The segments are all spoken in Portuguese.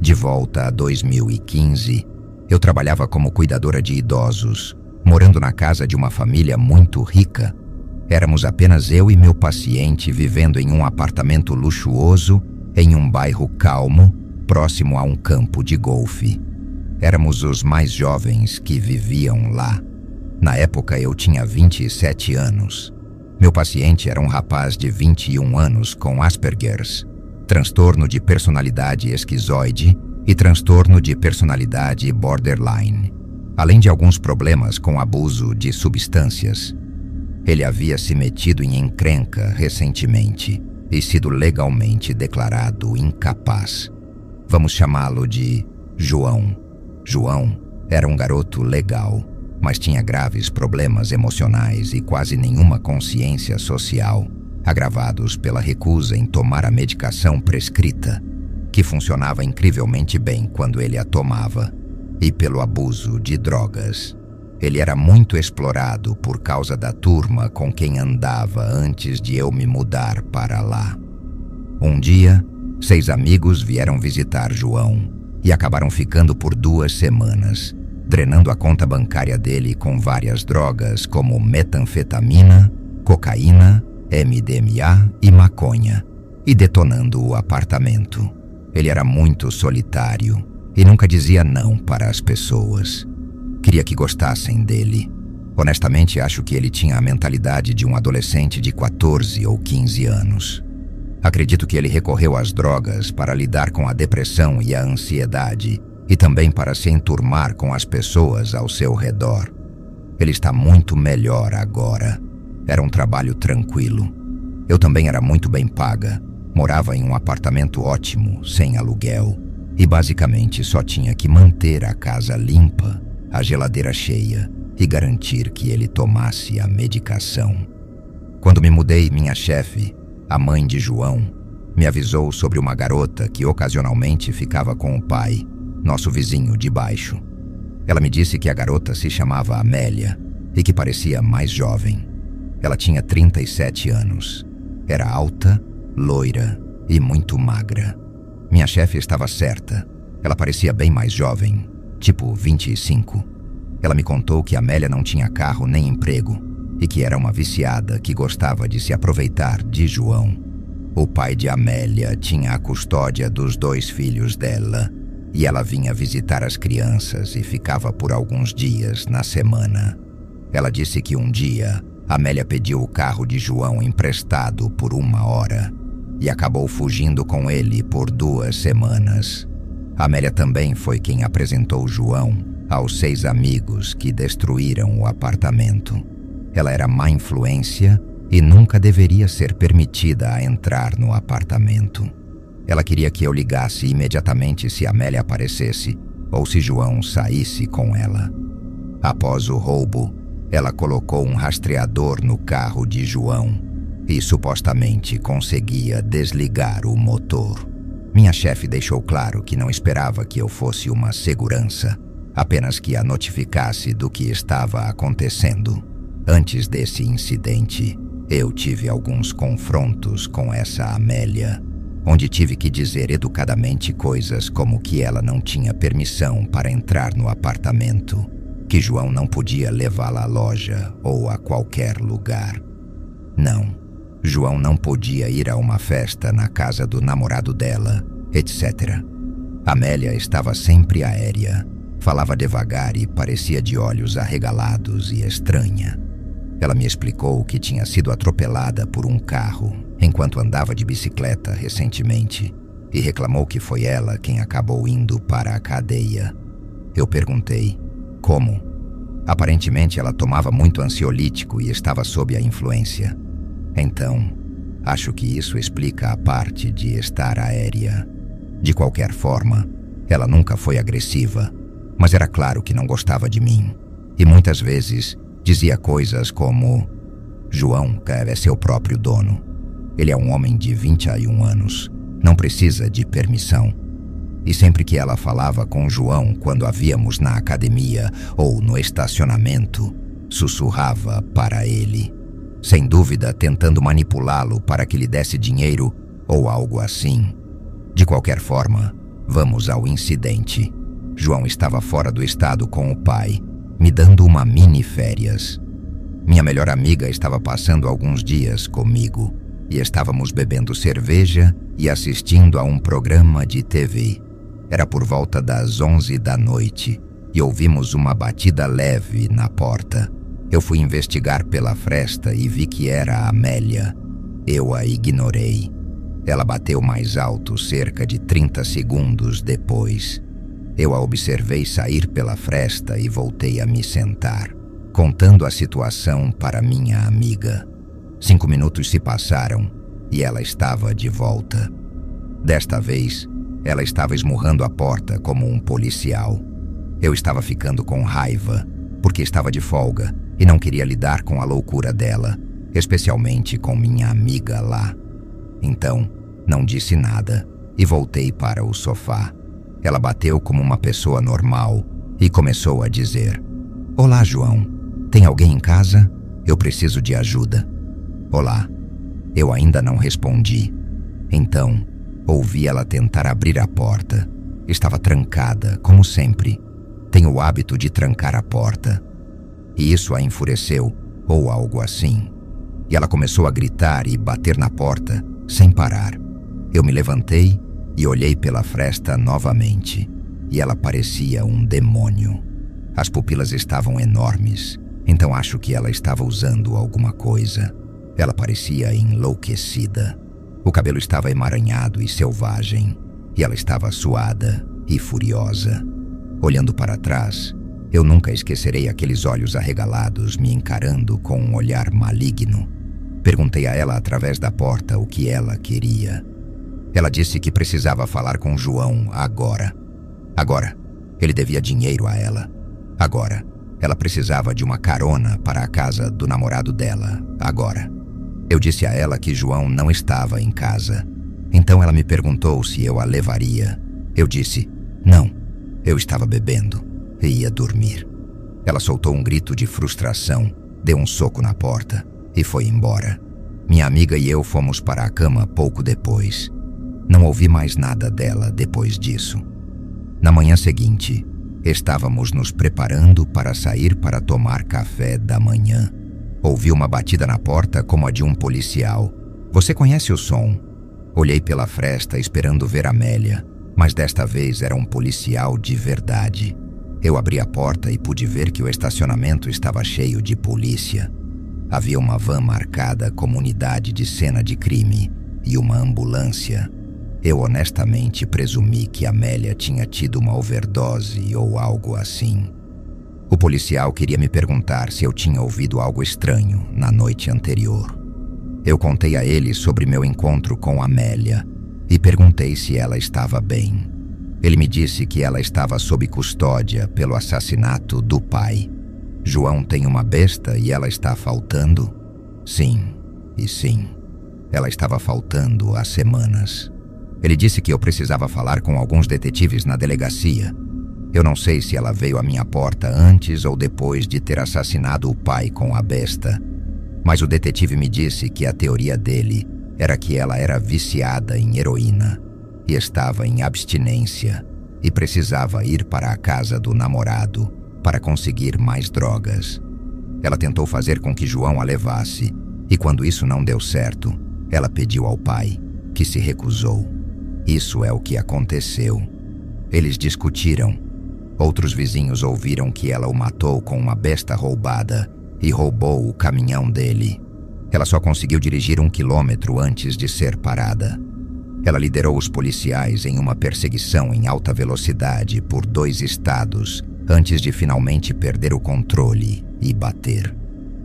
De volta a 2015, eu trabalhava como cuidadora de idosos, morando na casa de uma família muito rica. Éramos apenas eu e meu paciente vivendo em um apartamento luxuoso em um bairro calmo, próximo a um campo de golfe. Éramos os mais jovens que viviam lá. Na época eu tinha 27 anos. Meu paciente era um rapaz de 21 anos com Asperger's, transtorno de personalidade esquizoide e transtorno de personalidade borderline, além de alguns problemas com abuso de substâncias. Ele havia se metido em encrenca recentemente e sido legalmente declarado incapaz. Vamos chamá-lo de João. João era um garoto legal, mas tinha graves problemas emocionais e quase nenhuma consciência social, agravados pela recusa em tomar a medicação prescrita, que funcionava incrivelmente bem quando ele a tomava, e pelo abuso de drogas. Ele era muito explorado por causa da turma com quem andava antes de eu me mudar para lá. Um dia, 6 amigos vieram visitar João e acabaram ficando por 2 semanas, drenando a conta bancária dele com várias drogas como metanfetamina, cocaína, MDMA e maconha, e detonando o apartamento. Ele era muito solitário e nunca dizia não para as pessoas. Queria que gostassem dele. Honestamente, acho que ele tinha a mentalidade de um adolescente de 14 ou 15 anos. Acredito que ele recorreu às drogas para lidar com a depressão e a ansiedade, e também para se enturmar com as pessoas ao seu redor. Ele está muito melhor agora. Era um trabalho tranquilo. Eu também era muito bem paga. Morava em um apartamento ótimo, sem aluguel, e basicamente só tinha que manter a casa limpa, a geladeira cheia e garantir que ele tomasse a medicação. Quando me mudei, minha chefe, a mãe de João, me avisou sobre uma garota que ocasionalmente ficava com o pai, nosso vizinho de baixo. Ela me disse que a garota se chamava Amélia e que parecia mais jovem. Ela tinha 37 anos. Era alta, loira e muito magra. Minha chefe estava certa. Ela parecia bem mais jovem, tipo 25. Ela me contou que Amélia não tinha carro nem emprego e que era uma viciada que gostava de se aproveitar de João. O pai de Amélia tinha a custódia dos 2 filhos dela e ela vinha visitar as crianças e ficava por alguns dias na semana. Ela disse que um dia Amélia pediu o carro de João emprestado por 1 hora e acabou fugindo com ele por 2 semanas. Amélia também foi quem apresentou João aos 6 amigos que destruíram o apartamento. Ela era má influência e nunca deveria ser permitida a entrar no apartamento. Ela queria que eu ligasse imediatamente se Amélia aparecesse ou se João saísse com ela. Após o roubo, ela colocou um rastreador no carro de João e supostamente conseguia desligar o motor. Minha chefe deixou claro que não esperava que eu fosse uma segurança, apenas que a notificasse do que estava acontecendo. Antes desse incidente, eu tive alguns confrontos com essa Amélia, onde tive que dizer educadamente coisas como que ela não tinha permissão para entrar no apartamento, que João não podia levá-la à loja ou a qualquer lugar. Não, João não podia ir a uma festa na casa do namorado dela, etc. Amélia estava sempre aérea, falava devagar e parecia de olhos arregalados e estranha. Ela me explicou que tinha sido atropelada por um carro enquanto andava de bicicleta recentemente e reclamou que foi ela quem acabou indo para a cadeia. Eu perguntei, como? Aparentemente ela tomava muito ansiolítico e estava sob a influência. Então, acho que isso explica a parte de estar aérea. De qualquer forma, ela nunca foi agressiva, mas era claro que não gostava de mim. E muitas vezes dizia coisas como: João é seu próprio dono. Ele é um homem de 21 anos, não precisa de permissão. E sempre que ela falava com João quando a víamos na academia ou no estacionamento, sussurrava para ele, sem dúvida tentando manipulá-lo para que lhe desse dinheiro ou algo assim. De qualquer forma, Vamos ao incidente. João estava fora do estado com o pai, me dando uma mini férias. Minha melhor amiga estava passando alguns dias comigo e estávamos bebendo cerveja e assistindo a um programa de TV. Era por volta das 11 da noite e ouvimos uma batida leve na porta. Eu fui investigar pela fresta e vi que era a Amélia. Eu a ignorei. Ela bateu mais alto cerca de 30 segundos depois. Eu a observei sair pela fresta e voltei a me sentar, contando a situação para minha amiga. 5 minutos se passaram e ela estava de volta. Desta vez, ela estava esmurrando a porta como um policial. Eu estava ficando com raiva, porque estava de folga e não queria lidar com a loucura dela, especialmente com minha amiga lá. Então, não disse nada e voltei para o sofá. Ela bateu como uma pessoa normal e começou a dizer: "Olá, João. Tem alguém em casa? Eu preciso de ajuda." "Olá." Eu ainda não respondi. Então, ouvi ela tentar abrir a porta. Estava trancada, como sempre. Tenho o hábito de trancar a porta. E isso a enfureceu, ou algo assim. E ela começou a gritar e bater na porta, sem parar. Eu me levantei e olhei pela fresta novamente. E ela parecia um demônio. As pupilas estavam enormes, então acho que ela estava usando alguma coisa. Ela parecia enlouquecida. O cabelo estava emaranhado e selvagem, e ela estava suada e furiosa. Olhando para trás, eu nunca esquecerei aqueles olhos arregalados me encarando com um olhar maligno. Perguntei a ela através da porta o que ela queria. Ela disse que precisava falar com João agora. Agora, ele devia dinheiro a ela. Agora, ela precisava de uma carona para a casa do namorado dela. Agora. Eu disse a ela que João não estava em casa. Então ela me perguntou se eu a levaria. Eu disse: "Não, eu estava bebendo e ia dormir." Ela soltou um grito de frustração, deu um soco na porta e foi embora. Minha amiga e eu fomos para a cama pouco depois. Não ouvi mais nada dela depois disso. Na manhã seguinte, estávamos nos preparando para sair para tomar café da manhã. Ouvi uma batida na porta como a de um policial. "Você conhece o som?" Olhei pela fresta esperando ver Amélia, mas desta vez era um policial de verdade. Eu abri a porta e pude ver que o estacionamento estava cheio de polícia. Havia uma van marcada como unidade de cena de crime e uma ambulância. Eu honestamente presumi que Amélia tinha tido uma overdose ou algo assim. O policial queria me perguntar se eu tinha ouvido algo estranho na noite anterior. Eu contei a ele sobre meu encontro com Amélia e perguntei se ela estava bem. Ele me disse que ela estava sob custódia pelo assassinato do pai. João tem uma besta e ela está faltando? Sim, e sim. Ela estava faltando há semanas. Ele disse que eu precisava falar com alguns detetives na delegacia. Eu não sei se ela veio à minha porta antes ou depois de ter assassinado o pai com a besta, mas o detetive me disse que a teoria dele era que ela era viciada em heroína e estava em abstinência e precisava ir para a casa do namorado para conseguir mais drogas. Ela tentou fazer com que João a levasse e quando isso não deu certo, ela pediu ao pai, que se recusou. Isso é o que aconteceu. Eles discutiram. Outros vizinhos ouviram que ela o matou com uma besta roubada e roubou o caminhão dele. Ela só conseguiu dirigir 1 quilômetro antes de ser parada. Ela liderou os policiais em uma perseguição em alta velocidade por 2 estados antes de finalmente perder o controle e bater.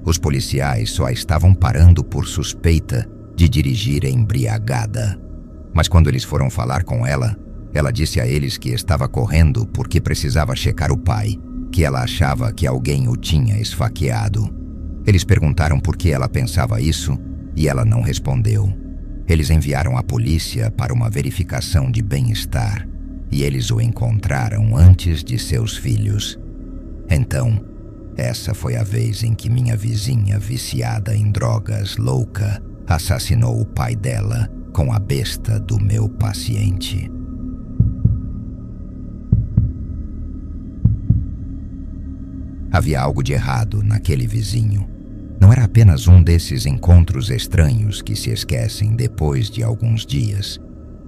Os policiais só a estavam parando por suspeita de dirigir embriagada. Mas quando eles foram falar com ela, ela disse a eles que estava correndo porque precisava checar o pai, que ela achava que alguém o tinha esfaqueado. Eles perguntaram por que ela pensava isso e ela não respondeu. Eles enviaram a polícia para uma verificação de bem-estar e eles o encontraram antes de seus filhos. Então, essa foi a vez em que minha vizinha viciada em drogas louca assassinou o pai dela com a besta do meu paciente. Havia algo de errado naquele vizinho. Não era apenas um desses encontros estranhos que se esquecem depois de alguns dias.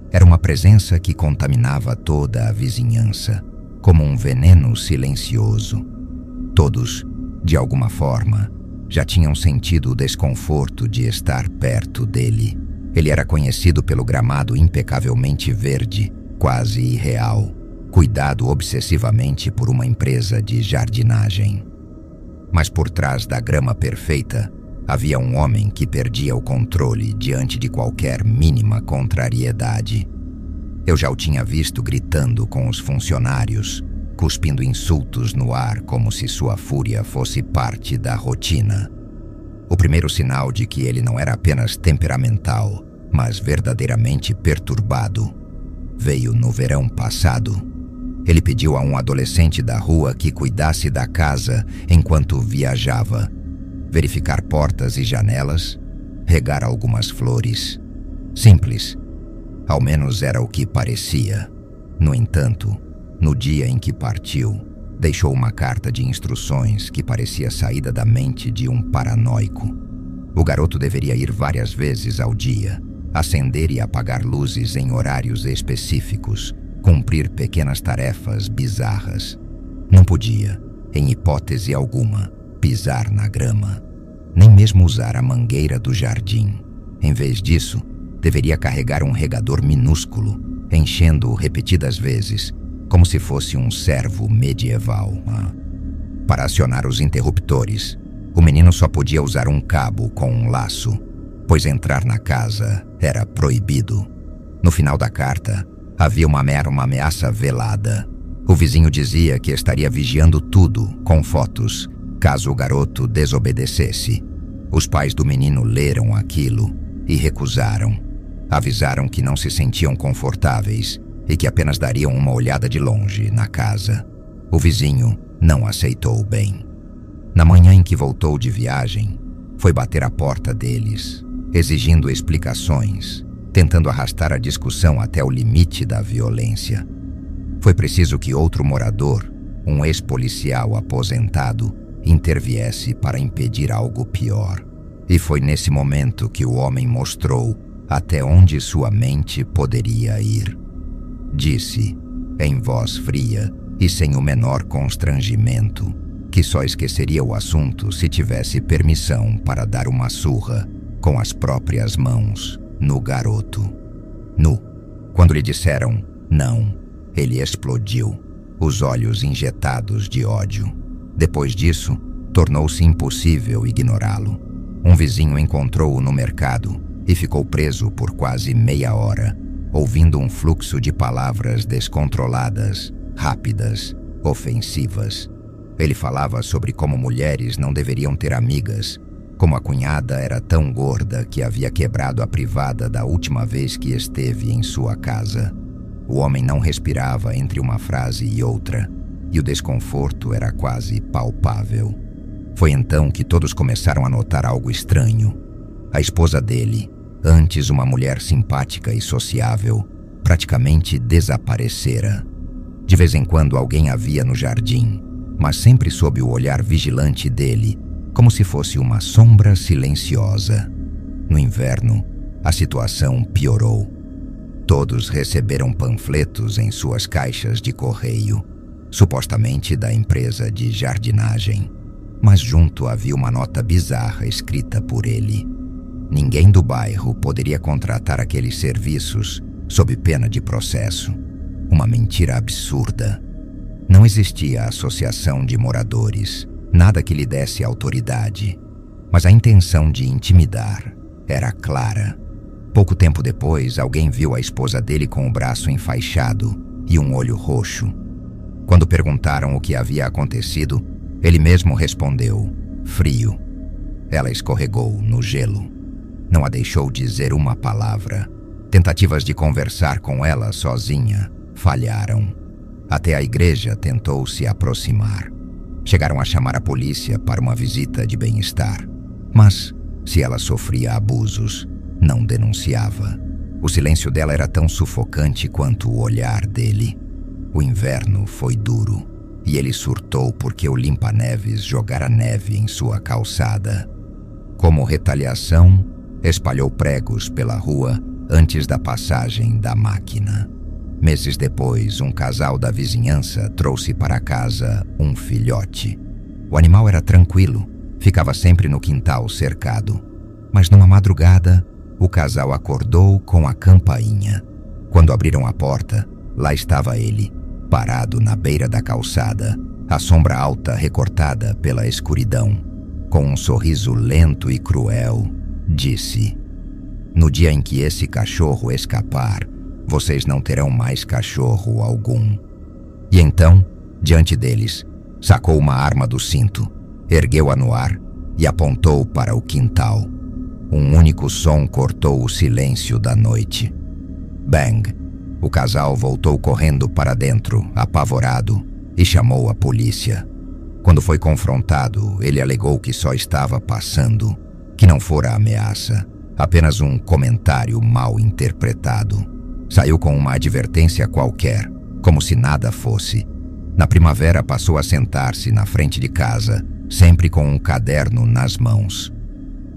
Era uma presença que contaminava toda a vizinhança, como um veneno silencioso. Todos, de alguma forma, já tinham sentido o desconforto de estar perto dele. Ele era conhecido pelo gramado impecavelmente verde, quase irreal, cuidado obsessivamente por uma empresa de jardinagem. Mas por trás da grama perfeita, havia um homem que perdia o controle diante de qualquer mínima contrariedade. Eu já o tinha visto gritando com os funcionários, cuspindo insultos no ar como se sua fúria fosse parte da rotina. O primeiro sinal de que ele não era apenas temperamental, mas verdadeiramente perturbado, veio no verão passado. Ele pediu a um adolescente da rua que cuidasse da casa enquanto viajava, verificar portas e janelas, regar algumas flores. Simples. Ao menos era o que parecia. No entanto, no dia em que partiu, deixou uma carta de instruções que parecia saída da mente de um paranoico. O garoto deveria ir várias vezes ao dia, acender e apagar luzes em horários específicos, cumprir pequenas tarefas bizarras. Não podia, em hipótese alguma, pisar na grama, nem mesmo usar a mangueira do jardim. Em vez disso, deveria carregar um regador minúsculo, enchendo-o repetidas vezes, como se fosse um servo medieval. Para acionar os interruptores, o menino só podia usar um cabo com um laço, pois entrar na casa era proibido. No final da carta, havia uma ameaça velada. O vizinho dizia que estaria vigiando tudo, com fotos, caso o garoto desobedecesse. Os pais do menino leram aquilo e recusaram. Avisaram que não se sentiam confortáveis e que apenas dariam uma olhada de longe na casa. O vizinho não aceitou bem. Na manhã em que voltou de viagem, foi bater à porta deles, exigindo explicações, tentando arrastar a discussão até o limite da violência. Foi preciso que outro morador, um ex-policial aposentado, interviesse para impedir algo pior. E foi nesse momento que o homem mostrou até onde sua mente poderia ir. Disse, em voz fria e sem o menor constrangimento, que só esqueceria o assunto se tivesse permissão para dar uma surra com as próprias mãos no garoto. Quando lhe disseram não, ele explodiu, os olhos injetados de ódio. Depois disso, tornou-se impossível ignorá-lo. Um vizinho encontrou-o no mercado e ficou preso por quase meia hora, ouvindo um fluxo de palavras descontroladas, rápidas, ofensivas. Ele falava sobre como mulheres não deveriam ter amigas, como a cunhada era tão gorda que havia quebrado a privada da última vez que esteve em sua casa. O homem não respirava entre uma frase e outra, e o desconforto era quase palpável. Foi então que todos começaram a notar algo estranho. A esposa dele, antes uma mulher simpática e sociável, praticamente desaparecera. De vez em quando alguém a via no jardim, mas sempre sob o olhar vigilante dele, como se fosse uma sombra silenciosa. No inverno, a situação piorou. Todos receberam panfletos em suas caixas de correio, supostamente da empresa de jardinagem, mas junto havia uma nota bizarra escrita por ele. Ninguém do bairro poderia contratar aqueles serviços sob pena de processo. Uma mentira absurda. Não existia associação de moradores, nada que lhe desse autoridade, mas a intenção de intimidar era clara. Pouco tempo depois, alguém viu a esposa dele com o braço enfaixado e um olho roxo. Quando perguntaram o que havia acontecido, ele mesmo respondeu, frio. Ela escorregou no gelo. Não a deixou dizer uma palavra. Tentativas de conversar com ela sozinha falharam. Até a igreja tentou se aproximar. Chegaram a chamar a polícia para uma visita de bem-estar. Mas, se ela sofria abusos, não denunciava. O silêncio dela era tão sufocante quanto o olhar dele. O inverno foi duro, e ele surtou porque o limpa-neves jogara neve em sua calçada. Como retaliação, espalhou pregos pela rua antes da passagem da máquina. Meses depois, um casal da vizinhança trouxe para casa um filhote. O animal era tranquilo, ficava sempre no quintal cercado. Mas numa madrugada, o casal acordou com a campainha. Quando abriram a porta, lá estava ele, parado na beira da calçada, a sombra alta recortada pela escuridão. Com um sorriso lento e cruel, disse: "No dia em que esse cachorro escapar, vocês não terão mais cachorro algum." E então, diante deles, sacou uma arma do cinto, ergueu-a no ar e apontou para o quintal. Um único som cortou o silêncio da noite. Bang! O casal voltou correndo para dentro, apavorado, e chamou a polícia. Quando foi confrontado, ele alegou que só estava passando, que não fora ameaça, apenas um comentário mal interpretado. Saiu com uma advertência qualquer, como se nada fosse. Na primavera passou a sentar-se na frente de casa, sempre com um caderno nas mãos.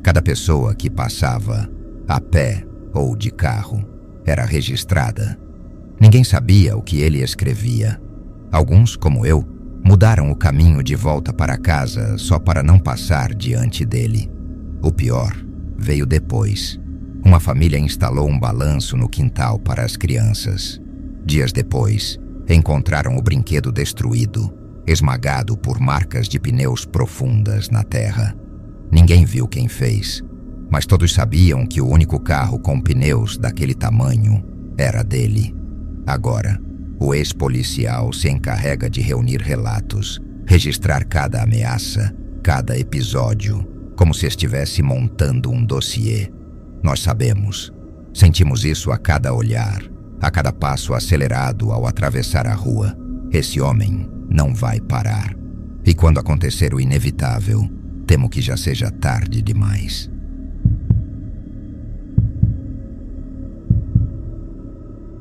Cada pessoa que passava, a pé ou de carro, era registrada. Ninguém sabia o que ele escrevia. Alguns, como eu, mudaram o caminho de volta para casa só para não passar diante dele. O pior veio depois. Uma família instalou um balanço no quintal para as crianças. Dias depois, encontraram o brinquedo destruído, esmagado por marcas de pneus profundas na terra. Ninguém viu quem fez, mas todos sabiam que o único carro com pneus daquele tamanho era dele. Agora, o ex-policial se encarrega de reunir relatos, registrar cada ameaça, cada episódio, como se estivesse montando um dossiê. Nós sabemos, sentimos isso a cada olhar, a cada passo acelerado ao atravessar a rua. Esse homem não vai parar. E quando acontecer o inevitável, temo que já seja tarde demais.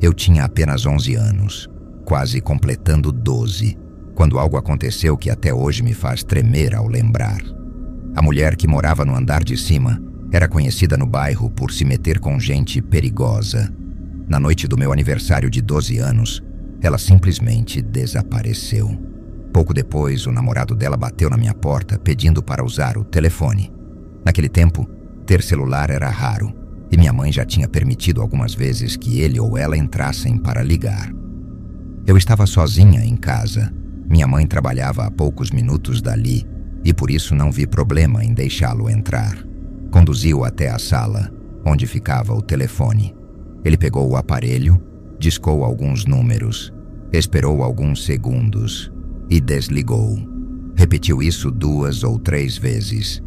Eu tinha apenas 11 anos, quase completando 12, quando algo aconteceu que até hoje me faz tremer ao lembrar. A mulher que morava no andar de cima era conhecida no bairro por se meter com gente perigosa. Na noite do meu aniversário de 12 anos, ela simplesmente desapareceu. Pouco depois, o namorado dela bateu na minha porta pedindo para usar o telefone. Naquele tempo, ter celular era raro, e minha mãe já tinha permitido algumas vezes que ele ou ela entrassem para ligar. Eu estava sozinha em casa. Minha mãe trabalhava a poucos minutos dali, e por isso não vi problema em deixá-lo entrar. Conduziu até a sala, onde ficava o telefone. Ele pegou o aparelho, discou alguns números, esperou alguns segundos e desligou. Repetiu isso 2 ou 3 vezes.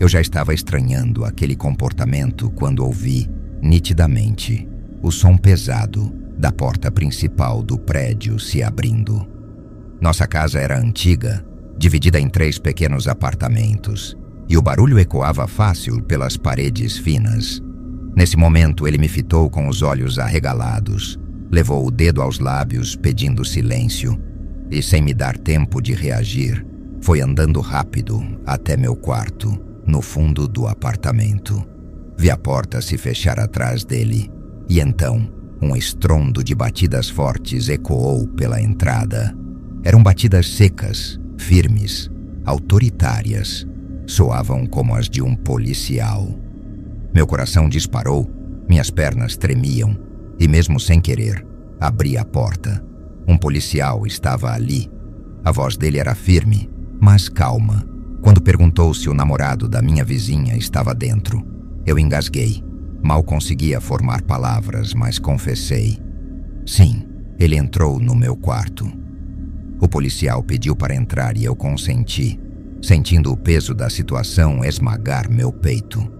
Eu já estava estranhando aquele comportamento quando ouvi, nitidamente, o som pesado da porta principal do prédio se abrindo. Nossa casa era antiga, dividida em 3 pequenos apartamentos, e o barulho ecoava fácil pelas paredes finas. Nesse momento, ele me fitou com os olhos arregalados, levou o dedo aos lábios pedindo silêncio, e sem me dar tempo de reagir, foi andando rápido até meu quarto, no fundo do apartamento. Vi a porta se fechar atrás dele, e então um estrondo de batidas fortes ecoou pela entrada. Eram batidas secas, firmes, autoritárias. Soavam como as de um policial. Meu coração disparou, minhas pernas tremiam, e mesmo sem querer, abri a porta. Um policial estava ali. A voz dele era firme, mas calma. Quando perguntou se o namorado da minha vizinha estava dentro, eu engasguei. Mal conseguia formar palavras, mas confessei. Sim, ele entrou no meu quarto. O policial pediu para entrar e eu consenti, sentindo o peso da situação esmagar meu peito.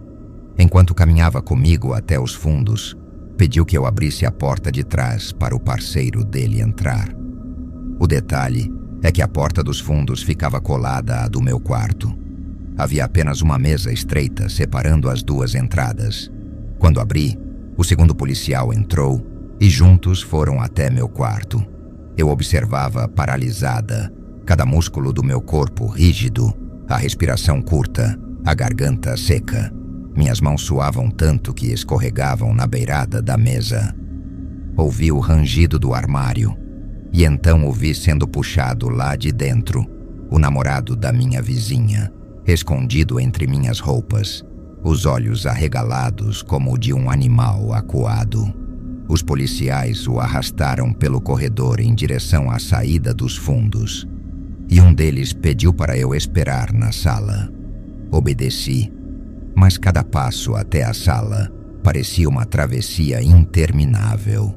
Enquanto caminhava comigo até os fundos, pediu que eu abrisse a porta de trás para o parceiro dele entrar. O detalhe é que a porta dos fundos ficava colada à do meu quarto. Havia apenas uma mesa estreita separando as 2 entradas. Quando abri, o segundo policial entrou e juntos foram até meu quarto. Eu observava paralisada, cada músculo do meu corpo rígido, a respiração curta, a garganta seca. Minhas mãos suavam tanto que escorregavam na beirada da mesa. Ouvi o rangido do armário e então o vi sendo puxado lá de dentro, o namorado da minha vizinha, escondido entre minhas roupas, os olhos arregalados como o de um animal acuado. Os policiais o arrastaram pelo corredor em direção à saída dos fundos, e um deles pediu para eu esperar na sala. Obedeci, mas cada passo até a sala parecia uma travessia interminável.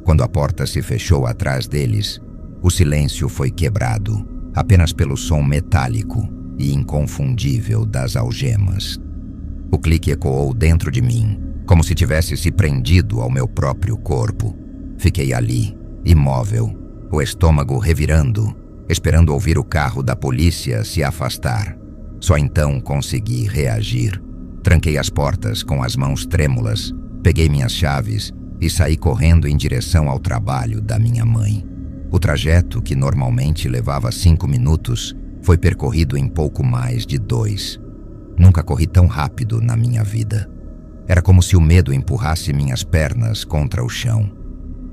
Quando a porta se fechou atrás deles, o silêncio foi quebrado apenas pelo som metálico e inconfundível das algemas. O clique ecoou dentro de mim, como se tivesse se prendido ao meu próprio corpo. Fiquei ali, imóvel, o estômago revirando, esperando ouvir o carro da polícia se afastar. Só então consegui reagir. Tranquei as portas com as mãos trêmulas, peguei minhas chaves e saí correndo em direção ao trabalho da minha mãe. O trajeto, que normalmente levava 5 minutos, foi percorrido em pouco mais de 2. Nunca corri tão rápido na minha vida. Era como se o medo empurrasse minhas pernas contra o chão.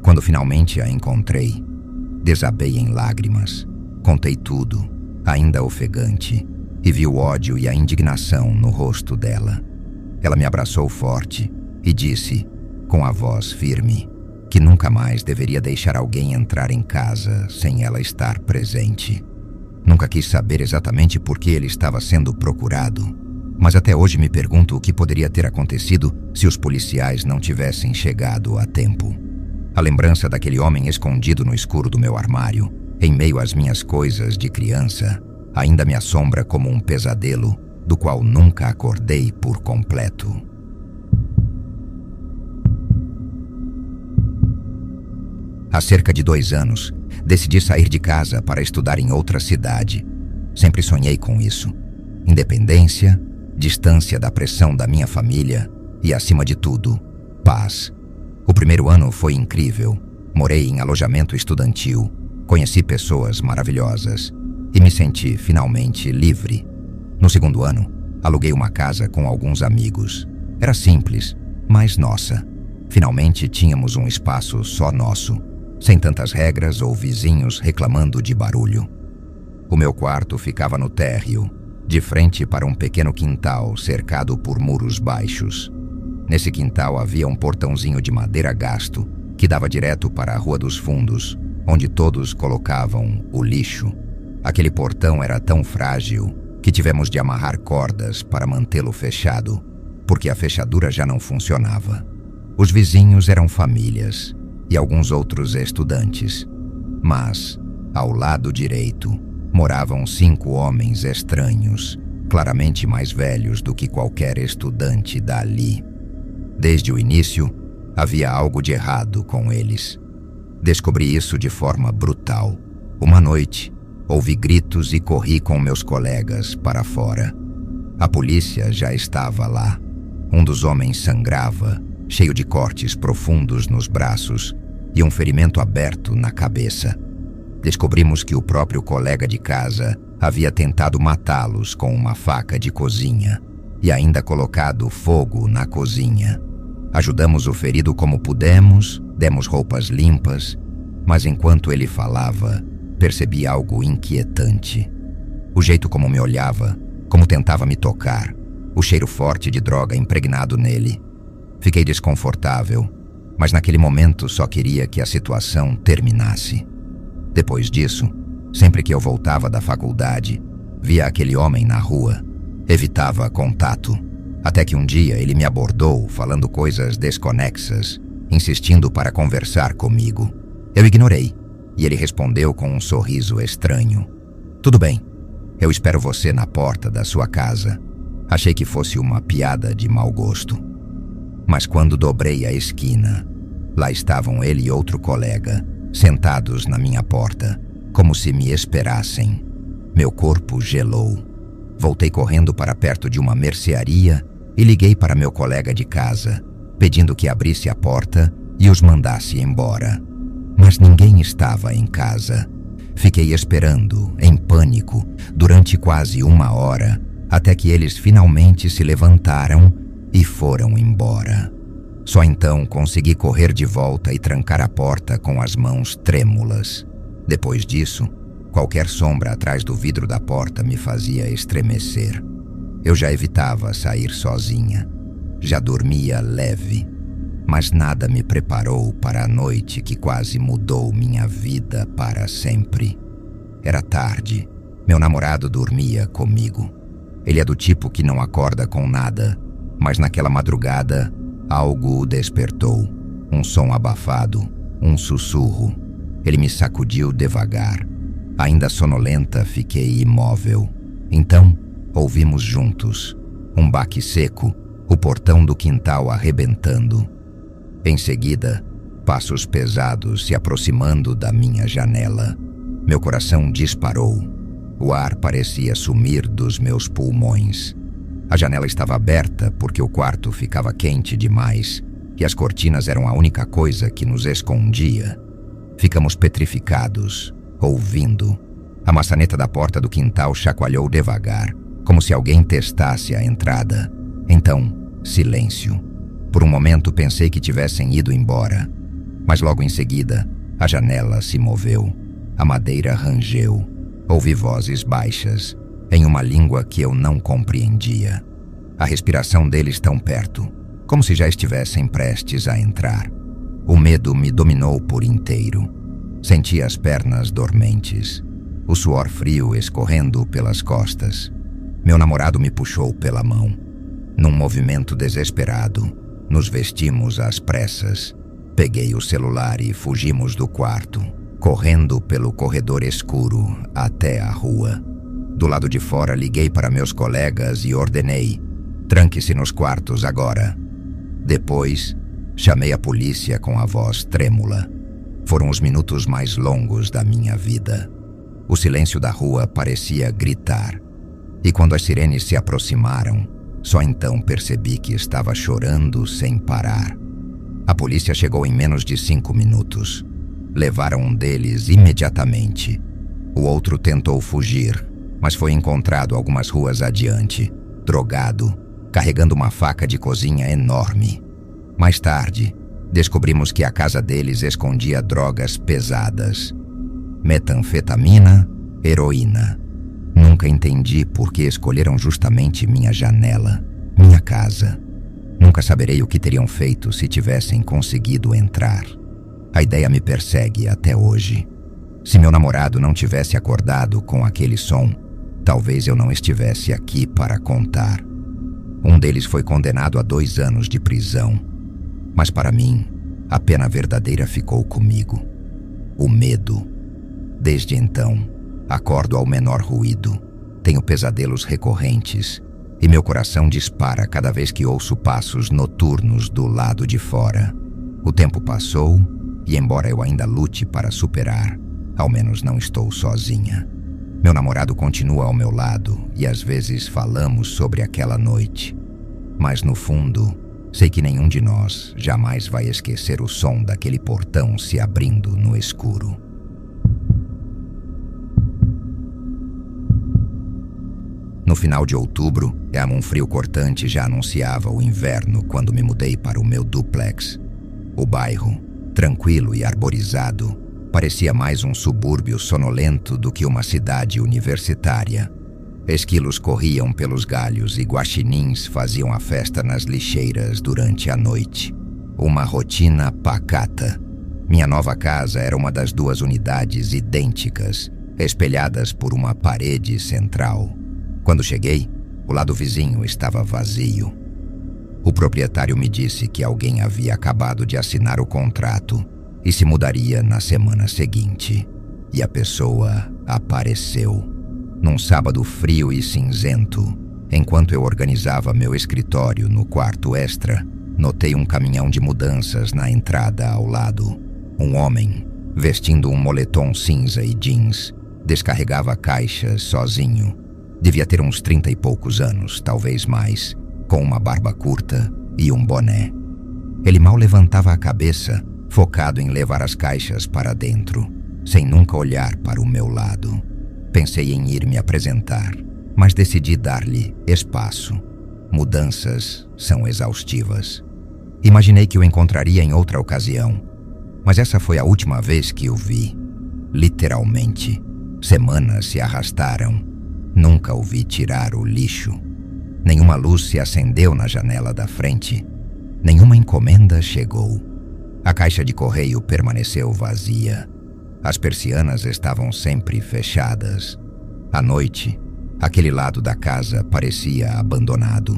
Quando finalmente a encontrei, desabei em lágrimas. Contei tudo, ainda ofegante, e vi o ódio e a indignação no rosto dela. Ela me abraçou forte e disse, com a voz firme, que nunca mais deveria deixar alguém entrar em casa sem ela estar presente. Nunca quis saber exatamente por que ele estava sendo procurado, mas até hoje me pergunto o que poderia ter acontecido se os policiais não tivessem chegado a tempo. A lembrança daquele homem escondido no escuro do meu armário, em meio às minhas coisas de criança, ainda me assombra como um pesadelo do qual nunca acordei por completo. Há cerca de 2 anos, decidi sair de casa para estudar em outra cidade. Sempre sonhei com isso. Independência, distância da pressão da minha família e, acima de tudo, paz. O primeiro ano foi incrível. Morei em alojamento estudantil, conheci pessoas maravilhosas e me senti finalmente livre. No segundo ano, aluguei uma casa com alguns amigos. Era simples, mas nossa. Finalmente tínhamos um espaço só nosso, sem tantas regras ou vizinhos reclamando de barulho. O meu quarto ficava no térreo, de frente para um pequeno quintal cercado por muros baixos. Nesse quintal havia um portãozinho de madeira gasto que dava direto para a Rua dos Fundos, onde todos colocavam o lixo. Aquele portão era tão frágil que tivemos de amarrar cordas para mantê-lo fechado, porque a fechadura já não funcionava. Os vizinhos eram famílias e alguns outros estudantes, mas, ao lado direito, moravam 5 homens estranhos, claramente mais velhos do que qualquer estudante dali. Desde o início, havia algo de errado com eles. Descobri isso de forma brutal. Uma noite, ouvi gritos e corri com meus colegas para fora. A polícia já estava lá. Um dos homens sangrava, cheio de cortes profundos nos braços e um ferimento aberto na cabeça. Descobrimos que o próprio colega de casa havia tentado matá-los com uma faca de cozinha e ainda colocado fogo na cozinha. Ajudamos o ferido como pudemos, demos roupas limpas, mas enquanto ele falava, percebi algo inquietante. O jeito como me olhava, como tentava me tocar, o cheiro forte de droga impregnado nele. Fiquei desconfortável, mas naquele momento só queria que a situação terminasse. Depois disso, sempre que eu voltava da faculdade, via aquele homem na rua, evitava contato, até que um dia ele me abordou falando coisas desconexas, insistindo para conversar comigo. Eu ignorei, e ele respondeu com um sorriso estranho. "Tudo bem, eu espero você na porta da sua casa." Achei que fosse uma piada de mau gosto. Mas quando dobrei a esquina, lá estavam ele e outro colega, sentados na minha porta, como se me esperassem. Meu corpo gelou. Voltei correndo para perto de uma mercearia e liguei para meu colega de casa, pedindo que abrisse a porta e os mandasse embora. Mas ninguém estava em casa. Fiquei esperando, em pânico, durante quase 1 hora, até que eles finalmente se levantaram e foram embora. Só então consegui correr de volta e trancar a porta com as mãos trêmulas. Depois disso, qualquer sombra atrás do vidro da porta me fazia estremecer. Eu já evitava sair sozinha. Já dormia leve. Mas nada me preparou para a noite que quase mudou minha vida para sempre. Era tarde. Meu namorado dormia comigo. Ele é do tipo que não acorda com nada, mas naquela madrugada, algo o despertou. Um som abafado, um sussurro. Ele me sacudiu devagar. Ainda sonolenta, fiquei imóvel. Então, ouvimos juntos. Um baque seco, o portão do quintal arrebentando. Em seguida, passos pesados se aproximando da minha janela. Meu coração disparou. O ar parecia sumir dos meus pulmões. A janela estava aberta porque o quarto ficava quente demais e as cortinas eram a única coisa que nos escondia. Ficamos petrificados, ouvindo. A maçaneta da porta do quintal chacoalhou devagar, como se alguém testasse a entrada. Então, silêncio. Por um momento pensei que tivessem ido embora, mas logo em seguida, a janela se moveu. A madeira rangeu. Ouvi vozes baixas, em uma língua que eu não compreendia. A respiração deles tão perto, como se já estivessem prestes a entrar. O medo me dominou por inteiro. Senti as pernas dormentes, o suor frio escorrendo pelas costas. Meu namorado me puxou pela mão. Num movimento desesperado, nos vestimos às pressas. Peguei o celular e fugimos do quarto, correndo pelo corredor escuro até a rua. Do lado de fora, liguei para meus colegas e ordenei: tranque-se nos quartos agora. Depois, chamei a polícia com a voz trêmula. Foram os minutos mais longos da minha vida. O silêncio da rua parecia gritar. E quando as sirenes se aproximaram, só então percebi que estava chorando sem parar. A polícia chegou em menos de 5 minutos. Levaram um deles imediatamente. O outro tentou fugir, mas foi encontrado algumas ruas adiante, drogado, carregando uma faca de cozinha enorme. Mais tarde, descobrimos que a casa deles escondia drogas pesadas. Metanfetamina, heroína. Nunca entendi por que escolheram justamente minha janela, minha casa. Nunca saberei o que teriam feito se tivessem conseguido entrar. A ideia me persegue até hoje. Se meu namorado não tivesse acordado com aquele som, talvez eu não estivesse aqui para contar. Um deles foi condenado a 2 anos de prisão. Mas para mim, a pena verdadeira ficou comigo. O medo. Desde então, acordo ao menor ruído. Tenho pesadelos recorrentes e meu coração dispara cada vez que ouço passos noturnos do lado de fora. O tempo passou e, embora eu ainda lute para superar, ao menos não estou sozinha. Meu namorado continua ao meu lado e às vezes falamos sobre aquela noite. Mas no fundo, sei que nenhum de nós jamais vai esquecer o som daquele portão se abrindo no escuro. No final de outubro, um frio cortante já anunciava o inverno quando me mudei para o meu duplex. O bairro, tranquilo e arborizado, parecia mais um subúrbio sonolento do que uma cidade universitária. Esquilos corriam pelos galhos e guaxinins faziam a festa nas lixeiras durante a noite. Uma rotina pacata. Minha nova casa era uma das 2 unidades idênticas, espelhadas por uma parede central. Quando cheguei, o lado vizinho estava vazio. O proprietário me disse que alguém havia acabado de assinar o contrato e se mudaria na semana seguinte. E a pessoa apareceu. Num sábado frio e cinzento, enquanto eu organizava meu escritório no quarto extra, notei um caminhão de mudanças na entrada ao lado. Um homem, vestindo um moletom cinza e jeans, descarregava caixas sozinho. Devia ter uns 30 e poucos anos, talvez mais, com uma barba curta e um boné. Ele mal levantava a cabeça, focado em levar as caixas para dentro. sem nunca olhar para o meu lado. Pensei em ir me apresentar, mas decidi dar-lhe espaço. Mudanças são exaustivas. Imaginei que o encontraria em outra ocasião, mas essa foi a última vez que o vi. Literalmente, semanas se arrastaram. Nunca o vi tirar o lixo. Nenhuma luz se acendeu na janela da frente. Nenhuma encomenda chegou. A caixa de correio permaneceu vazia. As persianas estavam sempre fechadas. À noite, aquele lado da casa parecia abandonado.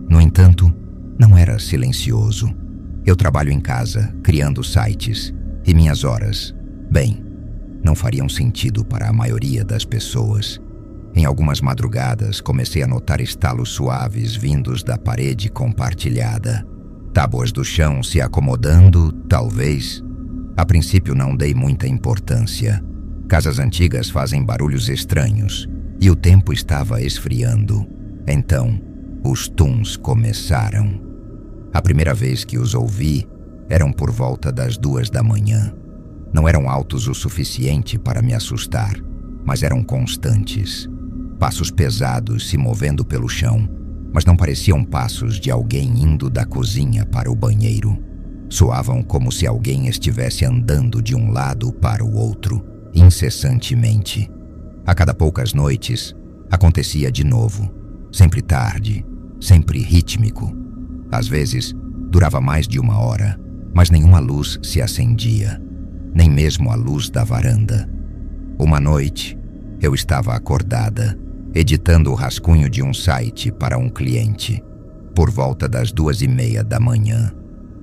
No entanto, não era silencioso. Eu trabalho em casa, criando sites, e minhas horas, bem, não fariam sentido para a maioria das pessoas. Em algumas madrugadas, comecei a notar estalos suaves vindos da parede compartilhada. Tábuas do chão se acomodando, talvez. A princípio não dei muita importância. Casas antigas fazem barulhos estranhos, e o tempo estava esfriando. Então, os tuns começaram. A primeira vez que os ouvi, eram por volta das 2 da manhã. Não eram altos o suficiente para me assustar, mas eram constantes. Passos pesados se movendo pelo chão, mas não pareciam passos de alguém indo da cozinha para o banheiro. Soavam como se alguém estivesse andando de um lado para o outro, incessantemente. A cada poucas noites, acontecia de novo. Sempre tarde, sempre rítmico. Às vezes, durava mais de 1 hora, mas nenhuma luz se acendia, nem mesmo a luz da varanda. Uma noite, eu estava acordada, editando o rascunho de um site para um cliente. Por volta das 2:30 da manhã,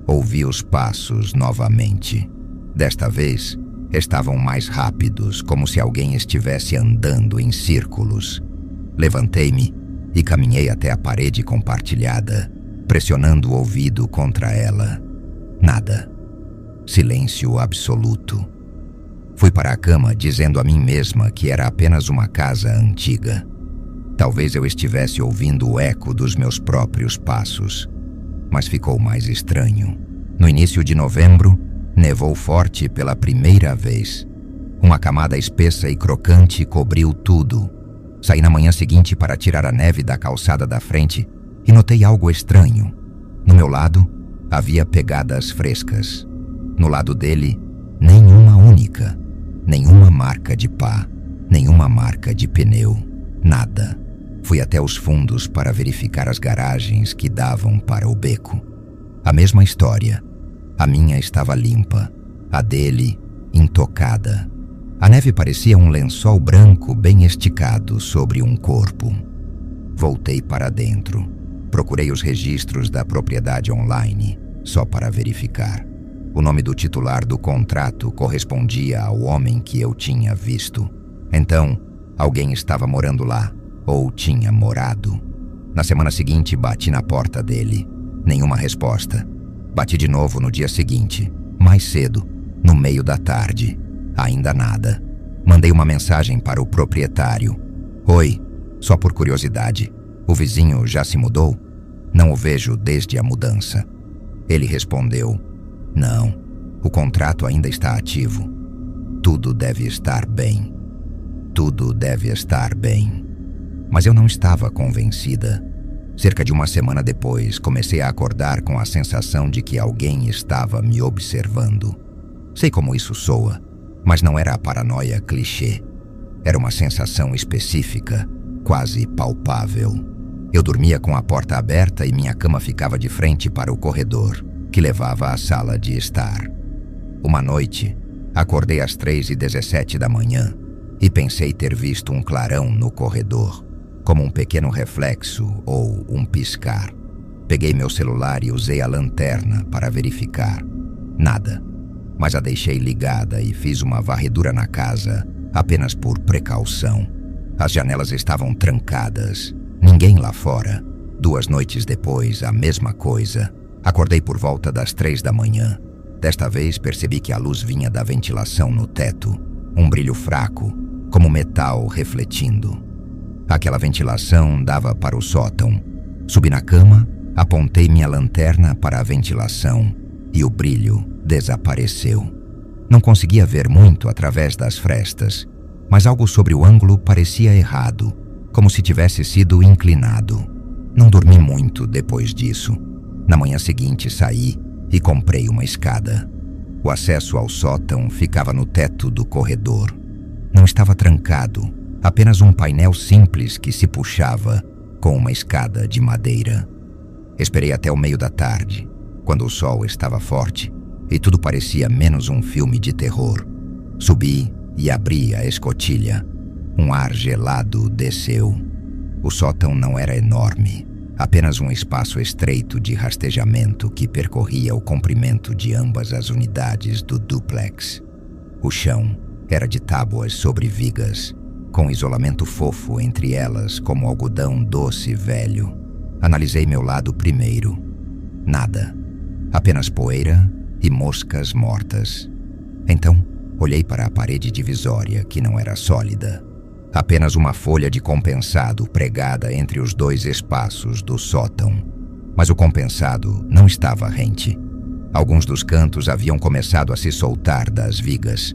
ouvi os passos novamente. Desta vez, estavam mais rápidos, como se alguém estivesse andando em círculos. Levantei-me e caminhei até a parede compartilhada, pressionando o ouvido contra ela. Nada. Silêncio absoluto. Fui para a cama dizendo a mim mesma que era apenas uma casa antiga. Talvez eu estivesse ouvindo o eco dos meus próprios passos, mas ficou mais estranho. No início de novembro, nevou forte pela primeira vez. Uma camada espessa e crocante cobriu tudo. Saí na manhã seguinte para tirar a neve da calçada da frente e notei algo estranho. No meu lado, havia pegadas frescas. No lado dele, nenhuma única. Nenhuma marca de pá, nenhuma marca de pneu, nada. Fui até os fundos para verificar as garagens que davam para o beco. A mesma história. A minha estava limpa, a dele intocada. A neve parecia um lençol branco bem esticado sobre um corpo. Voltei para dentro. Procurei os registros da propriedade online, só para verificar. O nome do titular do contrato correspondia ao homem que eu tinha visto. Então, alguém estava morando lá, ou tinha morado. Na semana seguinte, bati na porta dele. Nenhuma resposta. Bati de novo no dia seguinte, mais cedo, no meio da tarde. Ainda nada. Mandei uma mensagem para o proprietário. Oi, só por curiosidade, o vizinho já se mudou? Não o vejo desde a mudança. Ele respondeu: não, o contrato ainda está ativo. Tudo deve estar bem. Tudo deve estar bem. Mas eu não estava convencida. Cerca de 1 semana depois, comecei a acordar com a sensação de que alguém estava me observando. Sei como isso soa, mas não era a paranoia clichê. Era uma sensação específica, quase palpável. Eu dormia com a porta aberta e minha cama ficava de frente para o corredor, que levava à sala de estar. Uma noite, acordei às 3:17 da manhã e pensei ter visto um clarão no corredor, como um pequeno reflexo ou um piscar. Peguei meu celular e usei a lanterna para verificar. Nada, mas a deixei ligada e fiz uma varredura na casa apenas por precaução. As janelas estavam trancadas, ninguém lá fora. 2 noites depois, a mesma coisa. Acordei por volta das 3 da manhã. Desta vez percebi que a luz vinha da ventilação no teto, um brilho fraco, como metal refletindo. Aquela ventilação dava para o sótão. Subi na cama, apontei minha lanterna para a ventilação e o brilho desapareceu. Não conseguia ver muito através das frestas, mas algo sobre o ângulo parecia errado, como se tivesse sido inclinado. Não dormi muito depois disso. Na manhã seguinte saí e comprei uma escada. O acesso ao sótão ficava no teto do corredor. Não estava trancado, apenas um painel simples que se puxava com uma escada de madeira. Esperei até o meio da tarde, quando o sol estava forte e tudo parecia menos um filme de terror. Subi e abri a escotilha. Um ar gelado desceu. O sótão não era enorme, apenas um espaço estreito de rastejamento que percorria o comprimento de ambas as unidades do dúplex. O chão era de tábuas sobre vigas, com isolamento fofo entre elas como algodão doce velho. Analisei meu lado primeiro. Nada. Apenas poeira e moscas mortas. Então, olhei para a parede divisória, que não era sólida. Apenas uma folha de compensado pregada entre os dois espaços do sótão. Mas o compensado não estava rente. Alguns dos cantos haviam começado a se soltar das vigas.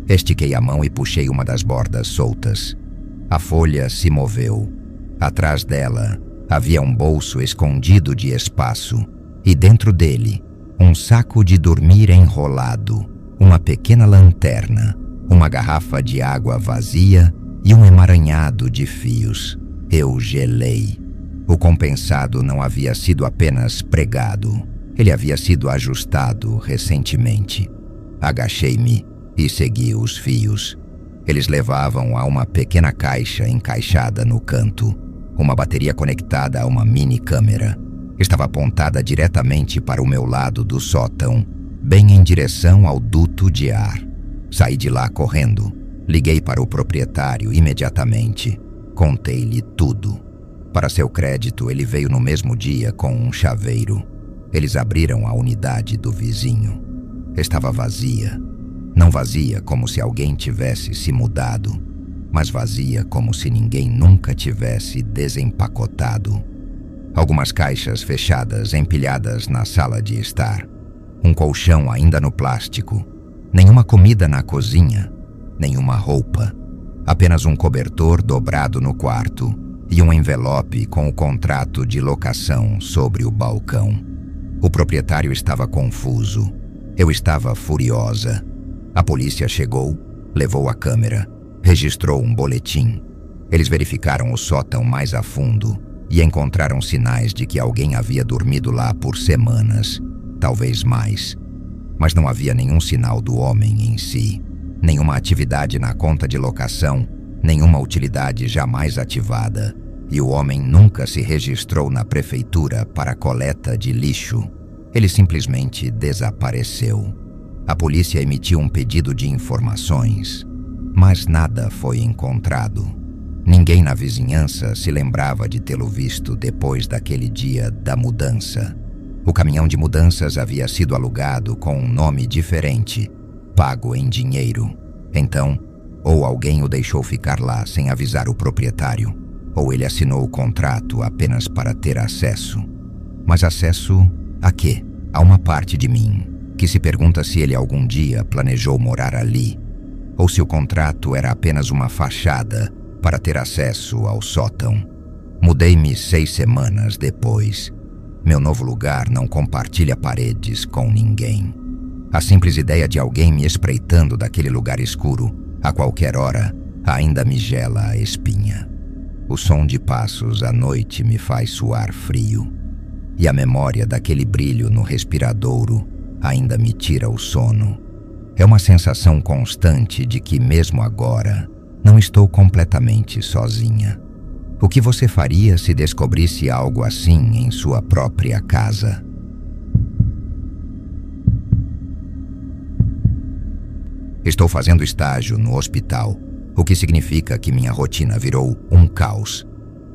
Estiquei a mão e puxei uma das bordas soltas. A folha se moveu. Atrás dela havia um bolso escondido de espaço, e dentro dele, um saco de dormir enrolado, uma pequena lanterna, uma garrafa de água vazia e um emaranhado de fios. Eu gelei. O compensado não havia sido apenas pregado, ele havia sido ajustado recentemente. Agachei-me e segui os fios. Eles levavam a uma pequena caixa encaixada no canto. Uma bateria conectada a uma mini câmera. Estava apontada diretamente para o meu lado do sótão, bem em direção ao duto de ar. Saí de lá correndo. Liguei para o proprietário imediatamente. Contei-lhe tudo. Para seu crédito, ele veio no mesmo dia com um chaveiro. Eles abriram a unidade do vizinho. Estava vazia. Não vazia como se alguém tivesse se mudado, mas vazia como se ninguém nunca tivesse desempacotado. Algumas caixas fechadas empilhadas na sala de estar. Um colchão ainda no plástico. Nenhuma comida na cozinha. Nenhuma roupa. Apenas um cobertor dobrado no quarto e um envelope com o contrato de locação sobre o balcão. O proprietário estava confuso. Eu estava furiosa. A polícia chegou, levou a câmera, registrou um boletim. Eles verificaram o sótão mais a fundo e encontraram sinais de que alguém havia dormido lá por semanas, talvez mais. Mas não havia nenhum sinal do homem em si, nenhuma atividade na conta de locação, nenhuma utilidade jamais ativada, e o homem nunca se registrou na prefeitura para coleta de lixo. Ele simplesmente desapareceu. A polícia emitiu um pedido de informações, mas nada foi encontrado. Ninguém na vizinhança se lembrava de tê-lo visto depois daquele dia da mudança. O caminhão de mudanças havia sido alugado com um nome diferente, pago em dinheiro. Então, ou alguém o deixou ficar lá sem avisar o proprietário, ou ele assinou o contrato apenas para ter acesso. Mas acesso a quê? A uma parte de mim que se pergunta se ele algum dia planejou morar ali, ou se o contrato era apenas uma fachada para ter acesso ao sótão. Mudei-me 6 semanas depois. Meu novo lugar não compartilha paredes com ninguém. A simples ideia de alguém me espreitando daquele lugar escuro, a qualquer hora, ainda me gela a espinha. O som de passos à noite me faz suar frio, e a memória daquele brilho no respiradouro ainda me tira o sono. É uma sensação constante de que, mesmo agora, não estou completamente sozinha. O que você faria se descobrisse algo assim em sua própria casa? Estou fazendo estágio no hospital, o que significa que minha rotina virou um caos.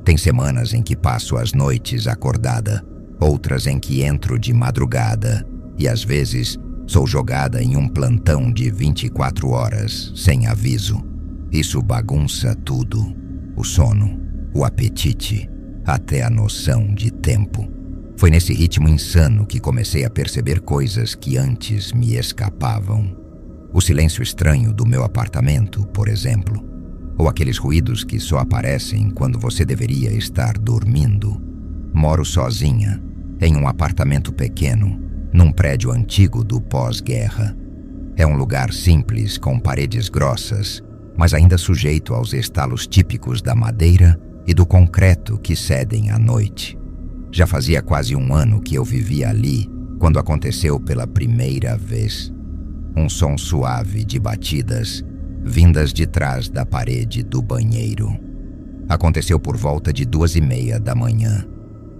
Tem semanas em que passo as noites acordada, outras em que entro de madrugada, e às vezes sou jogada em um plantão de 24 horas, sem aviso. Isso bagunça tudo: o sono, o apetite, até a noção de tempo. Foi nesse ritmo insano que comecei a perceber coisas que antes me escapavam. O silêncio estranho do meu apartamento, por exemplo, ou aqueles ruídos que só aparecem quando você deveria estar dormindo. Moro sozinha, em um apartamento pequeno, num prédio antigo do pós-guerra. É um lugar simples, com paredes grossas, mas ainda sujeito aos estalos típicos da madeira e do concreto que cedem à noite. Já fazia quase um ano que eu vivia ali, quando aconteceu pela primeira vez. Um som suave de batidas, vindas de trás da parede do banheiro. Aconteceu por volta de 2:30 da manhã.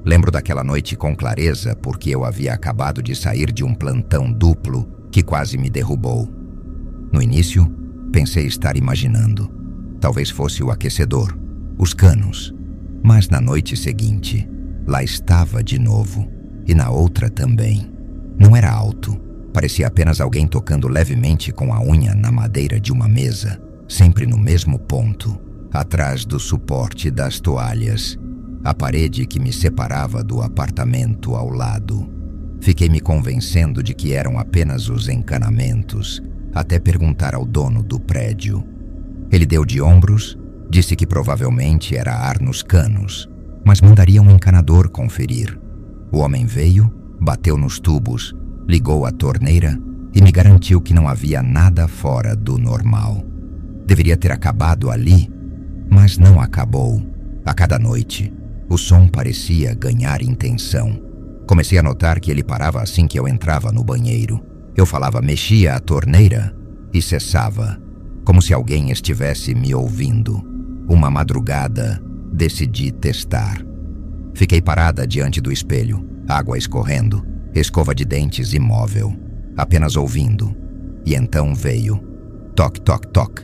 Lembro daquela noite com clareza porque eu havia acabado de sair de um plantão duplo que quase me derrubou. No início, pensei estar imaginando. Talvez fosse o aquecedor, os canos. Mas na noite seguinte, lá estava de novo. E na outra também. Não era alto. Parecia apenas alguém tocando levemente com a unha na madeira de uma mesa, sempre no mesmo ponto, atrás do suporte das toalhas, a parede que me separava do apartamento ao lado. Fiquei me convencendo de que eram apenas os encanamentos, até perguntar ao dono do prédio. Ele deu de ombros, disse que provavelmente era ar nos canos, mas mandaria um encanador conferir. O homem veio, bateu nos tubos, ligou a torneira e me garantiu que não havia nada fora do normal. Deveria ter acabado ali, mas não acabou. A cada noite, o som parecia ganhar intenção. Comecei a notar que ele parava assim que eu entrava no banheiro. Eu falava, mexia a torneira e cessava, como se alguém estivesse me ouvindo. Uma madrugada, decidi testar. Fiquei parada diante do espelho, água escorrendo, escova de dentes imóvel, apenas ouvindo. E então veio. Toc, toc, toc.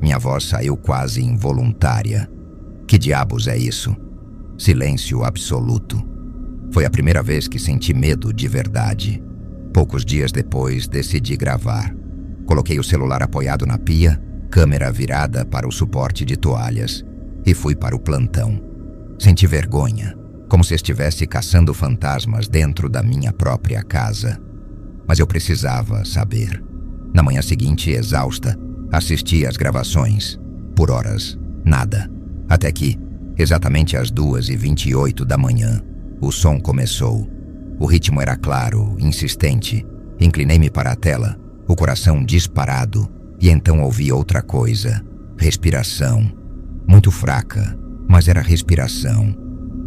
Minha voz saiu quase involuntária. Que diabos é isso? Silêncio absoluto. Foi a primeira vez que senti medo de verdade. Poucos dias depois, decidi gravar. Coloquei o celular apoiado na pia, câmera virada para o suporte de toalhas, e fui para o plantão. Senti vergonha, como se estivesse caçando fantasmas dentro da minha própria casa. Mas eu precisava saber. Na manhã seguinte, exausta, assisti às gravações. Por horas, nada. Até que, exatamente às 2:28 da manhã, o som começou. O ritmo era claro, insistente. Inclinei-me para a tela, o coração disparado, e então ouvi outra coisa. Respiração. Muito fraca, mas era respiração.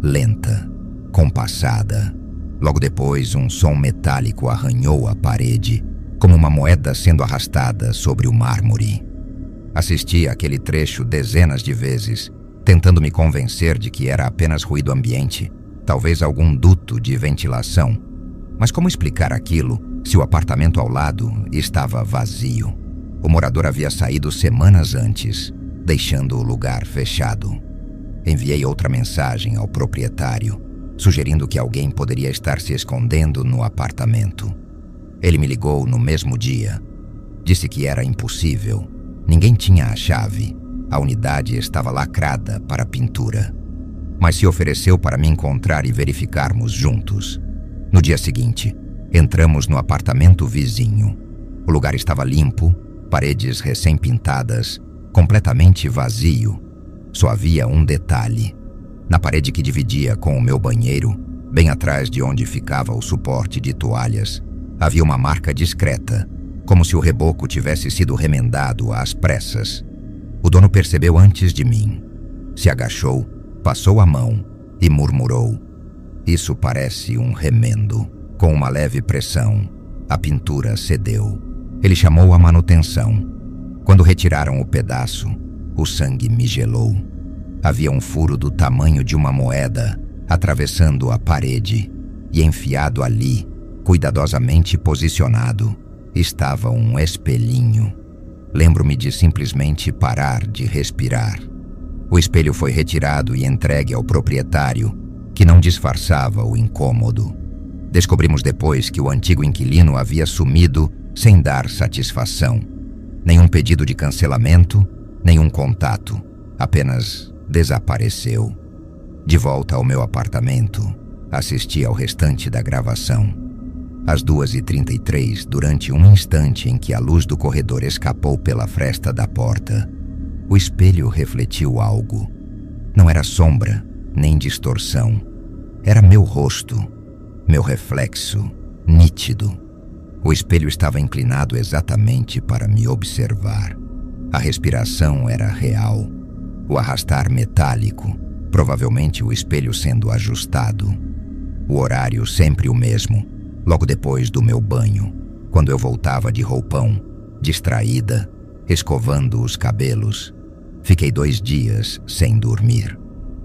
Lenta, compassada. Logo depois, um som metálico arranhou a parede, como uma moeda sendo arrastada sobre o mármore. Assisti àquele trecho dezenas de vezes, tentando me convencer de que era apenas ruído ambiente, talvez algum duto de ventilação. Mas como explicar aquilo se o apartamento ao lado estava vazio? O morador havia saído semanas antes, deixando o lugar fechado. Enviei outra mensagem ao proprietário, sugerindo que alguém poderia estar se escondendo no apartamento. Ele me ligou no mesmo dia. Disse que era impossível. Ninguém tinha a chave. A unidade estava lacrada para pintura. Mas se ofereceu para me encontrar e verificarmos juntos. No dia seguinte, entramos no apartamento vizinho. O lugar estava limpo, paredes recém-pintadas, completamente vazio. Só havia um detalhe. Na parede que dividia com o meu banheiro, bem atrás de onde ficava o suporte de toalhas, havia uma marca discreta, como se o reboco tivesse sido remendado às pressas. O dono percebeu antes de mim. Se agachou, passou a mão e murmurou: "Isso parece um remendo." Com uma leve pressão, a pintura cedeu. Ele chamou a manutenção. Quando retiraram o pedaço, o sangue me gelou. Havia um furo do tamanho de uma moeda atravessando a parede, e enfiado ali, cuidadosamente posicionado, estava um espelhinho. Lembro-me de simplesmente parar de respirar. O espelho foi retirado e entregue ao proprietário, que não disfarçava o incômodo. Descobrimos depois que o antigo inquilino havia sumido sem dar satisfação. Nenhum pedido de cancelamento, nenhum contato, apenas desapareceu. De volta ao meu apartamento, assisti ao restante da gravação. Às 2h33, durante um instante em que a luz do corredor escapou pela fresta da porta, o espelho refletiu algo. Não era sombra, nem distorção. Era meu rosto, meu reflexo, nítido. O espelho estava inclinado exatamente para me observar. A respiração era real. O arrastar metálico, provavelmente o espelho sendo ajustado. O horário sempre o mesmo, logo depois do meu banho, quando eu voltava de roupão, distraída, escovando os cabelos. Fiquei 2 dias sem dormir.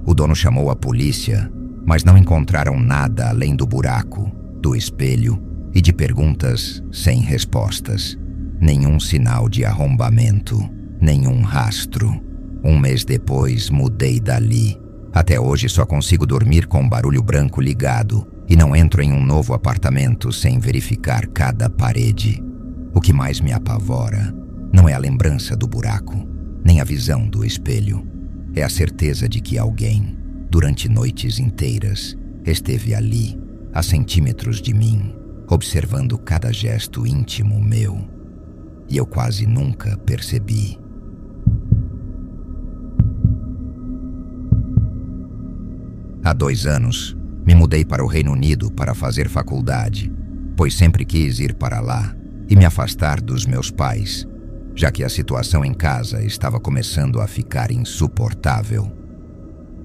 O dono chamou a polícia, mas não encontraram nada além do buraco, do espelho e de perguntas sem respostas. Nenhum sinal de arrombamento, nenhum rastro. 1 mês depois, mudei dali. Até hoje só consigo dormir com o barulho branco ligado e não entro em um novo apartamento sem verificar cada parede. O que mais me apavora não é a lembrança do buraco, nem a visão do espelho. É a certeza de que alguém, durante noites inteiras, esteve ali, a centímetros de mim, observando cada gesto íntimo meu. E eu quase nunca percebi. Há 2 anos, me mudei para o Reino Unido para fazer faculdade, pois sempre quis ir para lá e me afastar dos meus pais, já que a situação em casa estava começando a ficar insuportável.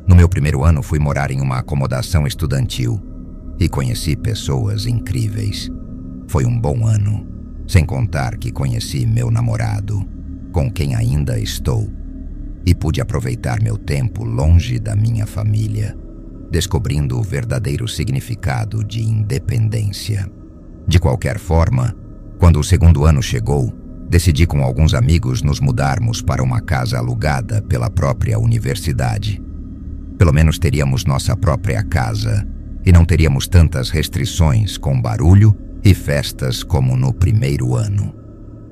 No meu primeiro ano, fui morar em uma acomodação estudantil e conheci pessoas incríveis. Foi um bom ano, sem contar que conheci meu namorado, com quem ainda estou, e pude aproveitar meu tempo longe da minha família, descobrindo o verdadeiro significado de independência. De qualquer forma, quando o segundo ano chegou, decidi com alguns amigos nos mudarmos para uma casa alugada pela própria universidade. Pelo menos teríamos nossa própria casa e não teríamos tantas restrições com barulho e festas como no primeiro ano.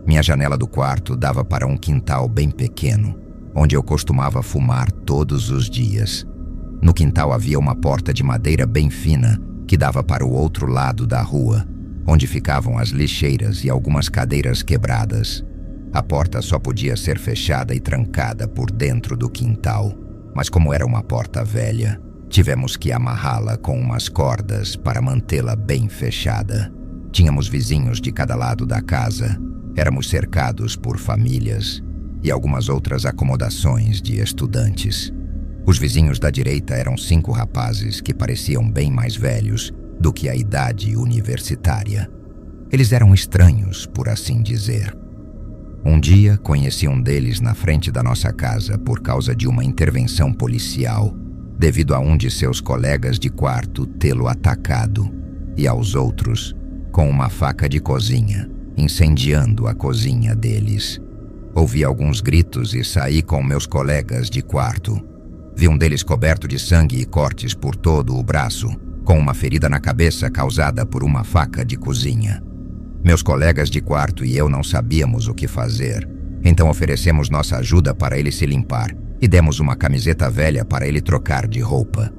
Minha janela do quarto dava para um quintal bem pequeno, onde eu costumava fumar todos os dias. No quintal havia uma porta de madeira bem fina que dava para o outro lado da rua, onde ficavam as lixeiras e algumas cadeiras quebradas. A porta só podia ser fechada e trancada por dentro do quintal, mas como era uma porta velha, tivemos que amarrá-la com umas cordas para mantê-la bem fechada. Tínhamos vizinhos de cada lado da casa, éramos cercados por famílias e algumas outras acomodações de estudantes. Os vizinhos da direita eram 5 rapazes que pareciam bem mais velhos do que a idade universitária. Eles eram estranhos, por assim dizer. Um dia, conheci um deles na frente da nossa casa por causa de uma intervenção policial, devido a um de seus colegas de quarto tê-lo atacado, e aos outros com uma faca de cozinha, incendiando a cozinha deles. Ouvi alguns gritos e saí com meus colegas de quarto. Vi um deles coberto de sangue e cortes por todo o braço, com uma ferida na cabeça causada por uma faca de cozinha. Meus colegas de quarto e eu não sabíamos o que fazer, então oferecemos nossa ajuda para ele se limpar e demos uma camiseta velha para ele trocar de roupa.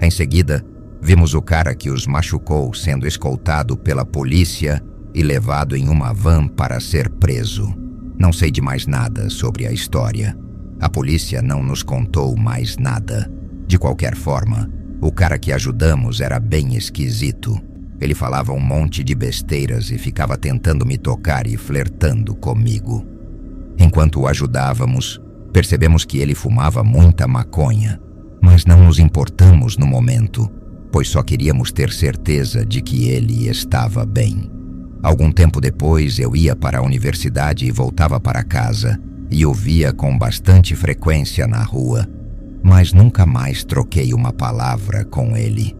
Em seguida, vimos o cara que os machucou sendo escoltado pela polícia e levado em uma van para ser preso. Não sei de mais nada sobre a história. A polícia não nos contou mais nada. De qualquer forma, o cara que ajudamos era bem esquisito. Ele falava um monte de besteiras e ficava tentando me tocar e flertando comigo. Enquanto o ajudávamos, percebemos que ele fumava muita maconha, mas não nos importamos no momento, pois só queríamos ter certeza de que ele estava bem. Algum tempo depois, eu ia para a universidade e voltava para casa, e o via com bastante frequência na rua, mas nunca mais troquei uma palavra com ele.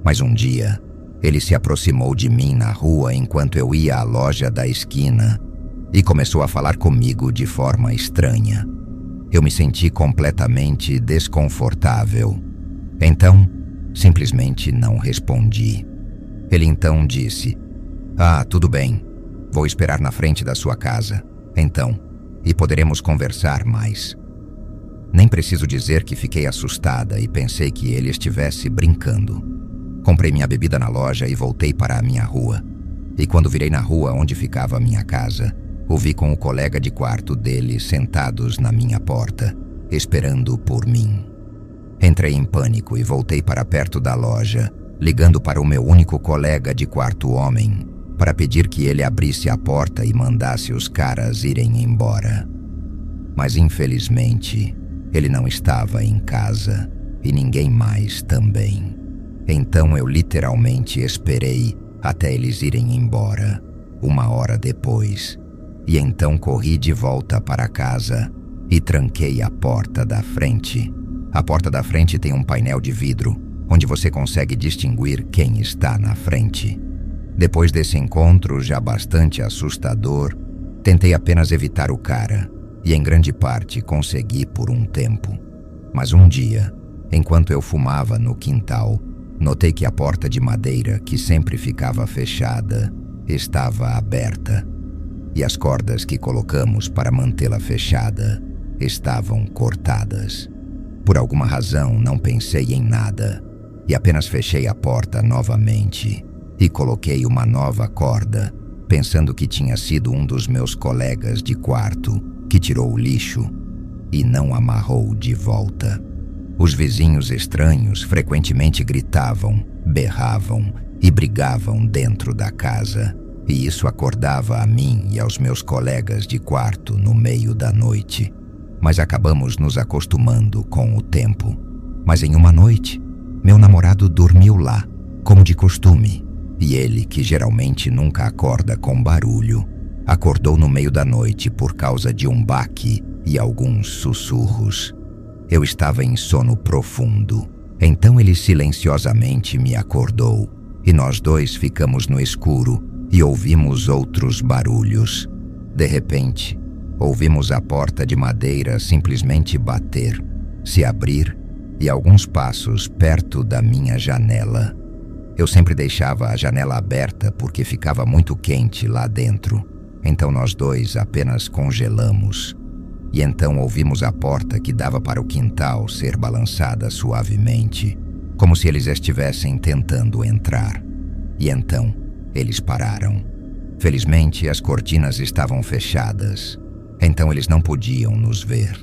Mas um dia, ele se aproximou de mim na rua enquanto eu ia à loja da esquina e começou a falar comigo de forma estranha. Eu me senti completamente desconfortável. Então, simplesmente não respondi. Ele então disse: "Ah, tudo bem. Vou esperar na frente da sua casa, então, e poderemos conversar mais." Nem preciso dizer que fiquei assustada e pensei que ele estivesse brincando. Comprei minha bebida na loja e voltei para a minha rua. e quando virei na rua onde ficava a minha casa, o vi com o colega de quarto dele sentados na minha porta, esperando por mim. Entrei em pânico e voltei para perto da loja, ligando para o meu único colega de quarto homem, para pedir que ele abrisse a porta e mandasse os caras irem embora. Mas infelizmente, ele não estava em casa e ninguém mais também. Então eu literalmente esperei até eles irem embora, 1 hora depois, e então corri de volta para casa e tranquei a porta da frente. A porta da frente tem um painel de vidro, onde você consegue distinguir quem está na frente. Depois desse encontro, já bastante assustador, tentei apenas evitar o cara, e em grande parte consegui por um tempo. Mas um dia, enquanto eu fumava no quintal, notei que a porta de madeira, que sempre ficava fechada, estava aberta, e as cordas que colocamos para mantê-la fechada estavam cortadas. Por alguma razão, não pensei em nada, e apenas fechei a porta novamente e coloquei uma nova corda, pensando que tinha sido um dos meus colegas de quarto que tirou o lixo e não amarrou de volta. Os vizinhos estranhos frequentemente gritavam, berravam e brigavam dentro da casa, e isso acordava a mim e aos meus colegas de quarto no meio da noite. Mas acabamos nos acostumando com o tempo. Mas em uma noite, meu namorado dormiu lá, como de costume, e ele, que geralmente nunca acorda com barulho, acordou no meio da noite por causa de um baque e alguns sussurros. Eu estava em sono profundo, então ele silenciosamente me acordou, e nós dois ficamos no escuro e ouvimos outros barulhos. De repente, ouvimos a porta de madeira simplesmente bater, se abrir e alguns passos perto da minha janela. Eu sempre deixava a janela aberta porque ficava muito quente lá dentro, então nós dois apenas congelamos. E então ouvimos a porta que dava para o quintal ser balançada suavemente, como se eles estivessem tentando entrar. E então, eles pararam. Felizmente, as cortinas estavam fechadas, então eles não podiam nos ver.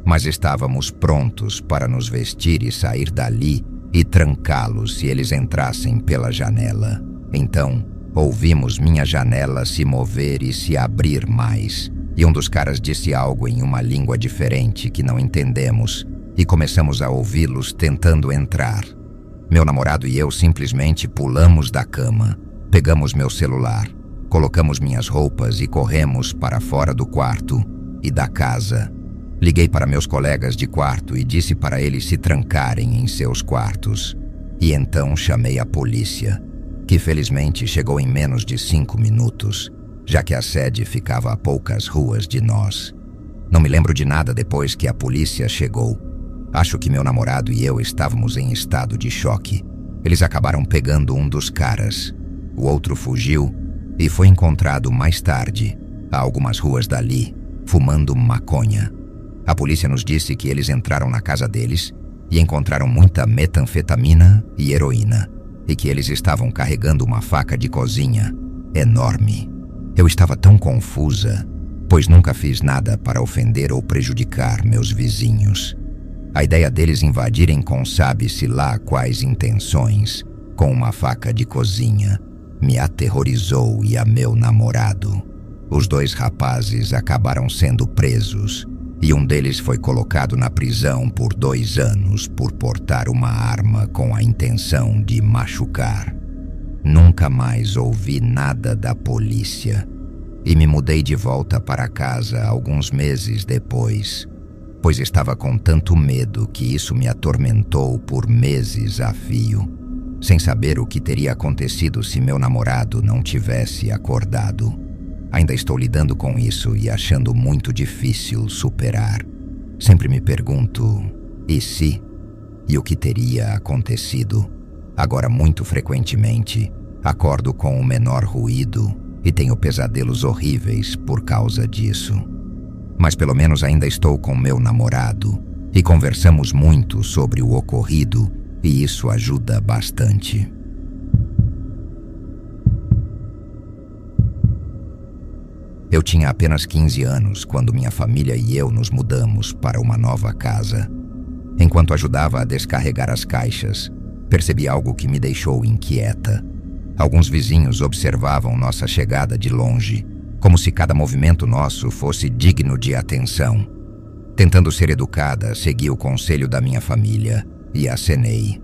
Mas estávamos prontos para nos vestir e sair dali e trancá-los se eles entrassem pela janela. Então, ouvimos minha janela se mover e se abrir mais, e um dos caras disse algo em uma língua diferente que não entendemos, e começamos a ouvi-los tentando entrar. Meu namorado e eu simplesmente pulamos da cama, pegamos meu celular, colocamos minhas roupas e corremos para fora do quarto e da casa. Liguei para meus colegas de quarto e disse para eles se trancarem em seus quartos. E então chamei a polícia, que felizmente chegou em menos de 5 minutos, já que a sede ficava a poucas ruas de nós. Não me lembro de nada depois que a polícia chegou. Acho que meu namorado e eu estávamos em estado de choque. Eles acabaram pegando um dos caras. O outro fugiu e foi encontrado mais tarde, a algumas ruas dali, fumando maconha. A polícia nos disse que eles entraram na casa deles e encontraram muita metanfetamina e heroína, e que eles estavam carregando uma faca de cozinha enorme. Eu estava tão confusa, pois nunca fiz nada para ofender ou prejudicar meus vizinhos. A ideia deles invadirem com sabe-se lá quais intenções, com uma faca de cozinha, me aterrorizou e a meu namorado. Os 2 rapazes acabaram sendo presos, e um deles foi colocado na prisão por 2 anos por portar uma arma com a intenção de machucar. Nunca mais ouvi nada da polícia e me mudei de volta para casa alguns meses depois, pois estava com tanto medo que isso me atormentou por meses a fio, sem saber o que teria acontecido se meu namorado não tivesse acordado. Ainda estou lidando com isso e achando muito difícil superar. Sempre me pergunto, e se? E o que teria acontecido? Agora, muito frequentemente, acordo com o menor ruído e tenho pesadelos horríveis por causa disso. Mas pelo menos ainda estou com meu namorado e conversamos muito sobre o ocorrido, e isso ajuda bastante. Eu tinha apenas 15 anos quando minha família e eu nos mudamos para uma nova casa. Enquanto ajudava a descarregar as caixas, percebi algo que me deixou inquieta. Alguns vizinhos observavam nossa chegada de longe, como se cada movimento nosso fosse digno de atenção. Tentando ser educada, segui o conselho da minha família e acenei.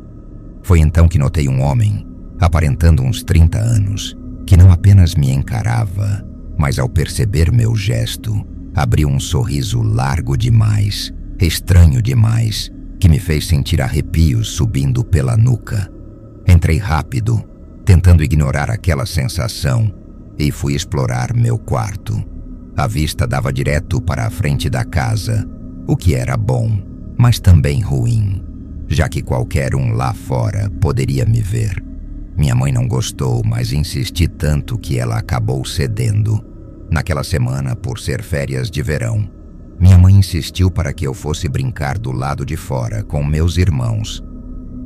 Foi então que notei um homem, aparentando uns 30 anos, que não apenas me encarava, mas ao perceber meu gesto, abriu um sorriso largo demais, estranho demais, que me fez sentir arrepios subindo pela nuca. Entrei rápido, tentando ignorar aquela sensação, e fui explorar meu quarto. A vista dava direto para a frente da casa, o que era bom, mas também ruim, já que qualquer um lá fora poderia me ver. Minha mãe não gostou, mas insisti tanto que ela acabou cedendo. Naquela semana, por ser férias de verão, minha mãe insistiu para que eu fosse brincar do lado de fora com meus irmãos.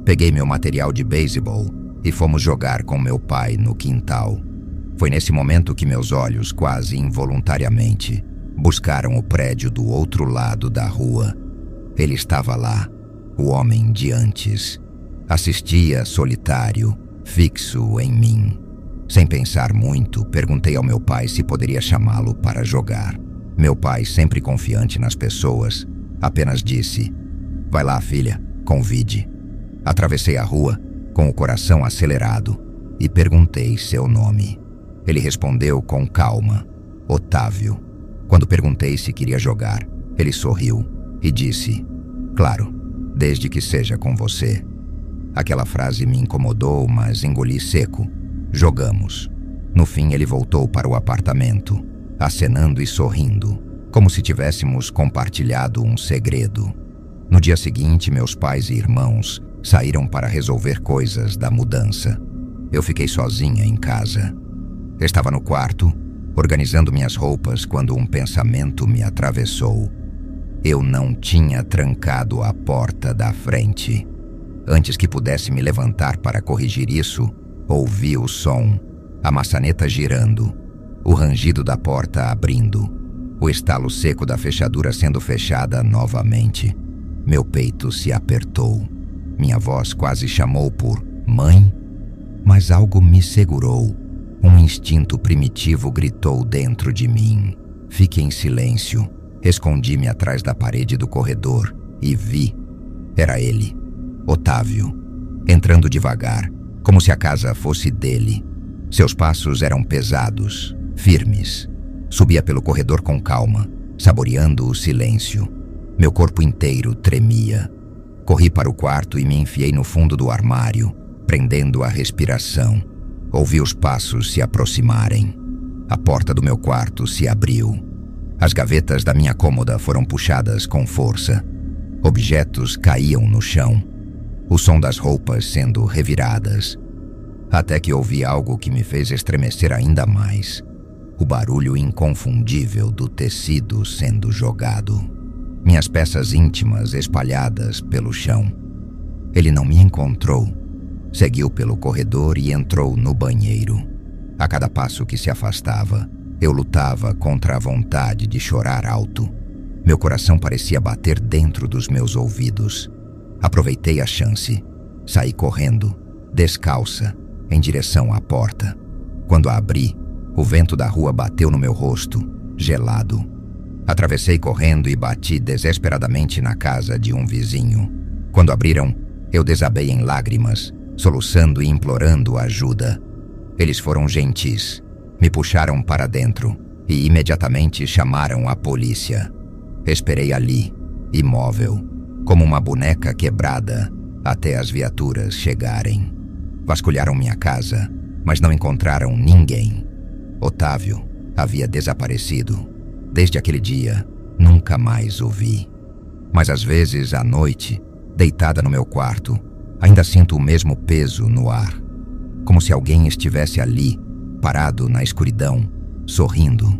Peguei meu material de beisebol e fomos jogar com meu pai no quintal. Foi nesse momento que meus olhos, quase involuntariamente, buscaram o prédio do outro lado da rua. Ele estava lá, o homem de antes. Assistia solitário, fixo em mim. Sem pensar muito, perguntei ao meu pai se poderia chamá-lo para jogar. Meu pai, sempre confiante nas pessoas, apenas disse: "Vai lá, filha, convide." Atravessei a rua, com o coração acelerado, e perguntei seu nome. Ele respondeu com calma: "Otávio." Quando perguntei se queria jogar, ele sorriu e disse: "Claro, desde que seja com você." Aquela frase me incomodou, mas engoli seco. Jogamos. No fim, ele voltou para o apartamento, acenando e sorrindo, como se tivéssemos compartilhado um segredo. No dia seguinte, meus pais e irmãos saíram para resolver coisas da mudança. Eu fiquei sozinha em casa. Estava no quarto, organizando minhas roupas, quando um pensamento me atravessou. Eu não tinha trancado a porta da frente. Antes que pudesse me levantar para corrigir isso, ouvi o som, a maçaneta girando, o rangido da porta abrindo, o estalo seco da fechadura sendo fechada novamente. Meu peito se apertou. Minha voz quase chamou por "mãe", mas algo me segurou. Um instinto primitivo gritou dentro de mim: "Fique em silêncio." Escondi-me atrás da parede do corredor e vi. Era ele, Otávio, entrando devagar, como se a casa fosse dele. Seus passos eram pesados, firmes. Subia pelo corredor com calma, saboreando o silêncio. Meu corpo inteiro tremia. Corri para o quarto e me enfiei no fundo do armário, prendendo a respiração. Ouvi os passos se aproximarem. A porta do meu quarto se abriu. As gavetas da minha cômoda foram puxadas com força. Objetos caíam no chão. O som das roupas sendo reviradas. Até que ouvi algo que me fez estremecer ainda mais. O barulho inconfundível do tecido sendo jogado. Minhas peças íntimas espalhadas pelo chão. Ele não me encontrou. Seguiu pelo corredor e entrou no banheiro. A cada passo que se afastava, eu lutava contra a vontade de chorar alto. Meu coração parecia bater dentro dos meus ouvidos. Aproveitei a chance. Saí correndo, descalça, em direção à porta. Quando a abri, o vento da rua bateu no meu rosto, gelado. Atravessei correndo e bati desesperadamente na casa de um vizinho. Quando abriram, eu desabei em lágrimas, soluçando e implorando ajuda. Eles foram gentis, me puxaram para dentro e imediatamente chamaram a polícia. Esperei ali, imóvel, como uma boneca quebrada, até as viaturas chegarem. Vasculharam minha casa, mas não encontraram ninguém. Otávio havia desaparecido. Desde aquele dia, nunca mais o vi. Mas às vezes, à noite, deitada no meu quarto, ainda sinto o mesmo peso no ar. Como se alguém estivesse ali, parado na escuridão, sorrindo.